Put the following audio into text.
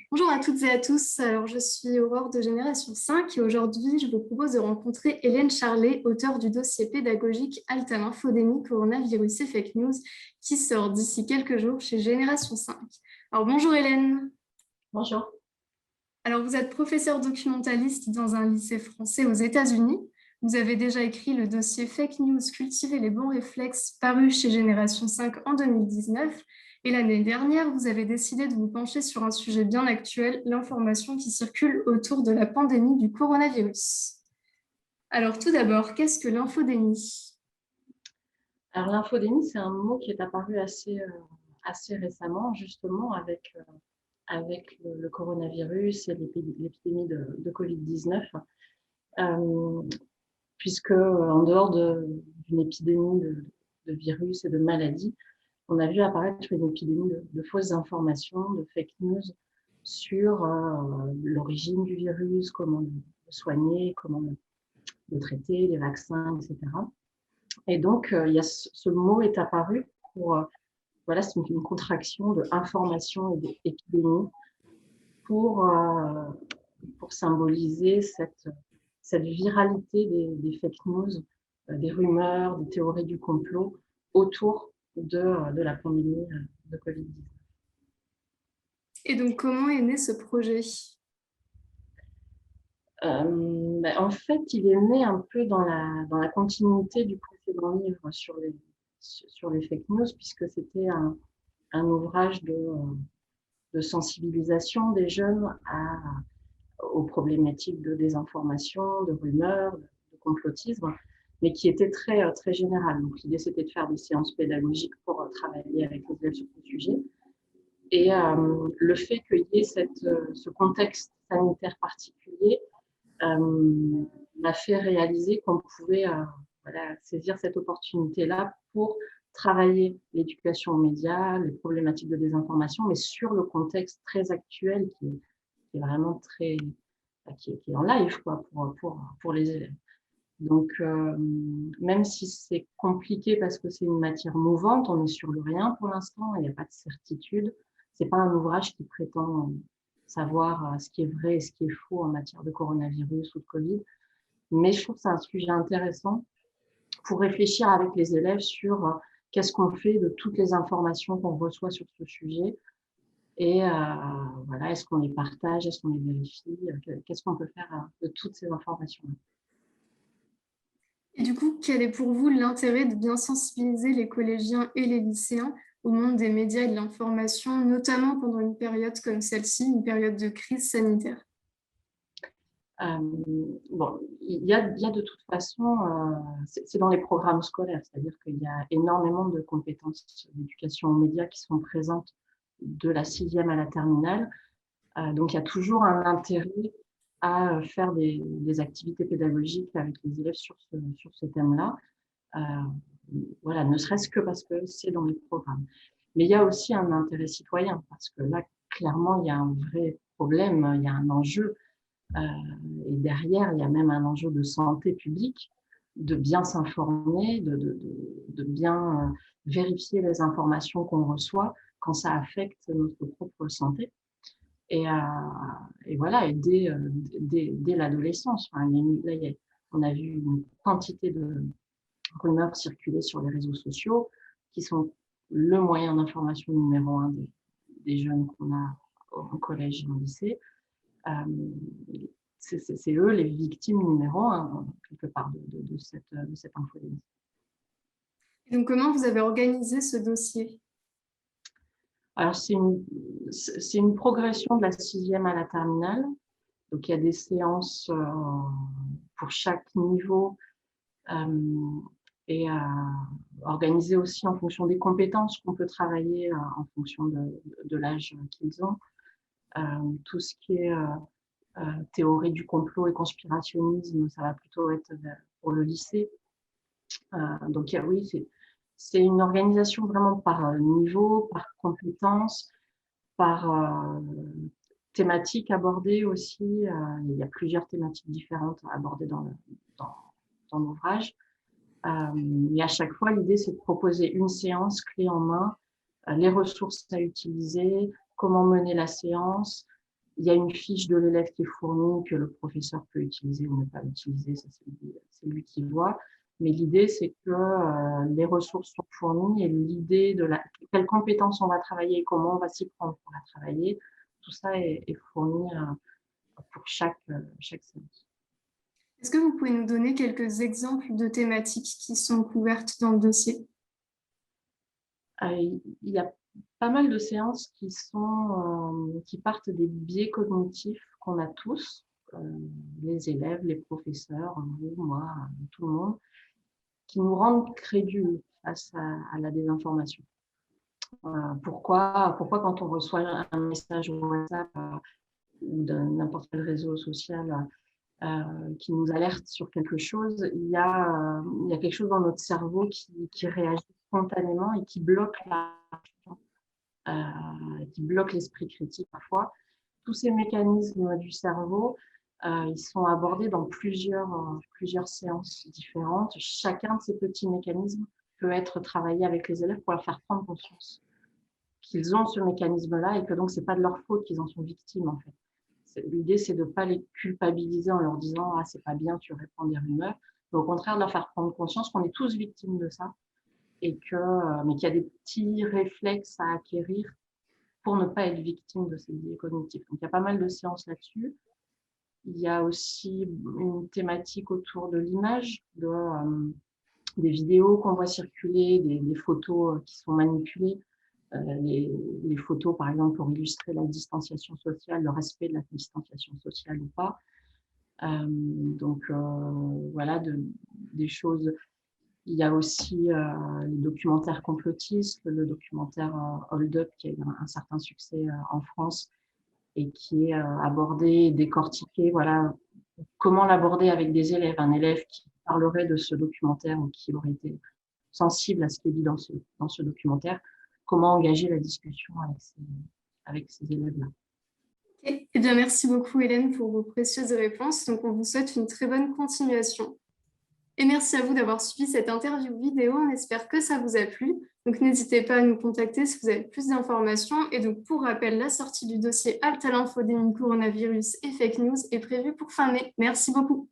Bonjour à toutes et à tous. Alors, je suis Aurore de Génération 5 et aujourd'hui, je vous propose de rencontrer Hélène Charlet, auteure du dossier pédagogique Alta l'infodémie, coronavirus et fake news, qui sort d'ici quelques jours chez Génération 5. Alors, bonjour Hélène. Bonjour. Alors, vous êtes professeure documentaliste dans un lycée français aux États-Unis. Vous avez déjà écrit le dossier Fake News, cultiver les bons réflexes, paru chez Génération 5 en 2019. Et l'année dernière, vous avez décidé de vous pencher sur un sujet bien actuel, l'information qui circule autour de la pandémie du coronavirus. Alors, tout d'abord, qu'est-ce que l'infodémie? Alors, l'infodémie, c'est un mot qui est apparu assez récemment, justement, avec le coronavirus et l'épidémie de Covid-19, euh, puisque en dehors d'une épidémie de virus et de maladies, on a vu apparaître une épidémie de fausses informations, de fake news sur l'origine du virus, comment le soigner, comment le traiter, les vaccins, etc. Et donc, ce mot est apparu pour, voilà, c'est une contraction de information et d'épidémie pour, pour symboliser cette viralité des fake news, des rumeurs, des théories du complot autour de la pandémie de Covid-19. Et donc, comment est né ce projet? En fait, il est né un peu dans la continuité du précédent livre sur les fake news, puisque c'était un ouvrage de sensibilisation des jeunes aux problématiques de désinformation, de rumeurs, de complotisme, mais qui était très général. Donc, l'idée, c'était de faire des séances pédagogiques pour travailler avec les élèves sur ce sujet. Et le fait qu'il y ait ce contexte sanitaire particulier m'a fait réaliser qu'on pouvait voilà, saisir cette opportunité-là pour travailler l'éducation aux médias, les problématiques de désinformation, mais sur le contexte très actuel qui est vraiment qui est en live quoi, pour les élèves. Donc, même si c'est compliqué parce que c'est une matière mouvante, on est sur le rien pour l'instant, il n'y a pas de certitude. C'est pas un ouvrage qui prétend savoir ce qui est vrai et ce qui est faux en matière de coronavirus ou de Covid. Mais je trouve que c'est un sujet intéressant pour réfléchir avec les élèves sur qu'est-ce qu'on fait de toutes les informations qu'on reçoit sur ce sujet et voilà, est-ce qu'on les partage, est-ce qu'on les vérifie, qu'est-ce qu'on peut faire de toutes ces informations. Et du coup, quel est pour vous l'intérêt de bien sensibiliser les collégiens et les lycéens au monde des médias et de l'information, notamment pendant une période comme celle-ci, une période de crise sanitaire? Bon, il y a de toute façon, c'est dans les programmes scolaires, c'est-à-dire qu'il y a énormément de compétences d'éducation aux médias qui sont présentes de la 6e à la terminale. Donc, il y a toujours un intérêt à faire des activités pédagogiques avec les élèves sur ce thème-là. Voilà, ne serait-ce que parce que c'est dans les programmes. Mais il y a aussi un intérêt citoyen, parce que là, clairement, il y a un vrai problème, il y a un enjeu. Et derrière, il y a même un enjeu de santé publique, de bien s'informer, de bien vérifier les informations qu'on reçoit quand ça affecte notre propre santé. Et, voilà, et dès l'adolescence, enfin, on a vu une quantité de rumeurs circuler sur les réseaux sociaux qui sont le moyen d'information numéro un des jeunes qu'on a au collège et au lycée. C'est eux les victimes numéro un, quelque part, de cette infodémie. Et donc, comment vous avez organisé ce dossier? Alors, c'est une progression de la 6e à la terminale. Donc, il y a des séances pour chaque niveau et organisées aussi en fonction des compétences qu'on peut travailler en fonction de l'âge qu'ils ont. Tout ce qui est théorie du complot et conspirationnisme, ça va plutôt être pour le lycée. Donc, oui, c'est une organisation vraiment par niveau, par compétence, par thématique abordée aussi. Il y a plusieurs thématiques différentes abordées dans, dans l'ouvrage. Et à chaque fois, l'idée, c'est de proposer une séance clé en main, les ressources à utiliser, comment mener la séance, Il y a une fiche de l'élève qui est fournie que le professeur peut utiliser ou ne pas utiliser, ça c'est lui qui voit. Mais l'idée, c'est que les ressources sont fournies et l'idée de quelles compétences on va travailler et comment on va s'y prendre pour la travailler, tout ça est fourni pour chaque séance. Est-ce que vous pouvez nous donner quelques exemples de thématiques qui sont couvertes dans le dossier? Il y a pas mal de séances qui partent des biais cognitifs qu'on a tous, les élèves, les professeurs, vous, moi, tout le monde, qui nous rendent crédules face à la désinformation. Pourquoi quand on reçoit un message WhatsApp ou de n'importe quel réseau social qui nous alerte sur quelque chose, il y a quelque chose dans notre cerveau qui réagit spontanément et qui bloque qui bloque l'esprit critique parfois. Tous ces mécanismes du cerveau, ils sont abordés dans plusieurs séances différentes. Chacun de ces petits mécanismes peut être travaillé avec les élèves pour leur faire prendre conscience qu'ils ont ce mécanisme-là et que donc c'est pas de leur faute qu'ils en sont victimes en fait. L'idée, c'est de ne pas les culpabiliser en leur disant « Ah, c'est pas bien, tu répands des rumeurs », mais au contraire de leur faire prendre conscience qu'on est tous victimes de ça, mais qu'il y a des petits réflexes à acquérir pour ne pas être victime de ces biais cognitifs. Donc, il y a pas mal de séances là-dessus. Il y a aussi une thématique autour de l'image, des vidéos qu'on voit circuler, des photos qui sont manipulées. Les photos, par exemple, pour illustrer la distanciation sociale, le respect de la distanciation sociale ou pas. Voilà, des choses. Il y a aussi les documentaires complotistes, le documentaire Hold Up qui a eu un certain succès en France et qui est abordé, décortiqué. Voilà, comment l'aborder avec des élèves. Un élève qui parlerait de ce documentaire ou qui aurait été sensible à ce qui est dit dans ce documentaire, comment engager la discussion avec ces élèves-là. Okay. Eh bien, merci beaucoup Hélène pour vos précieuses réponses. Donc, on vous souhaite une très bonne continuation. Et merci à vous d'avoir suivi cette interview vidéo. On espère que ça vous a plu. Donc, n'hésitez pas à nous contacter si vous avez plus d'informations. Et donc, pour rappel, la sortie du dossier Halte à l'infodémie coronavirus et fake news est prévue pour fin mai. Merci beaucoup.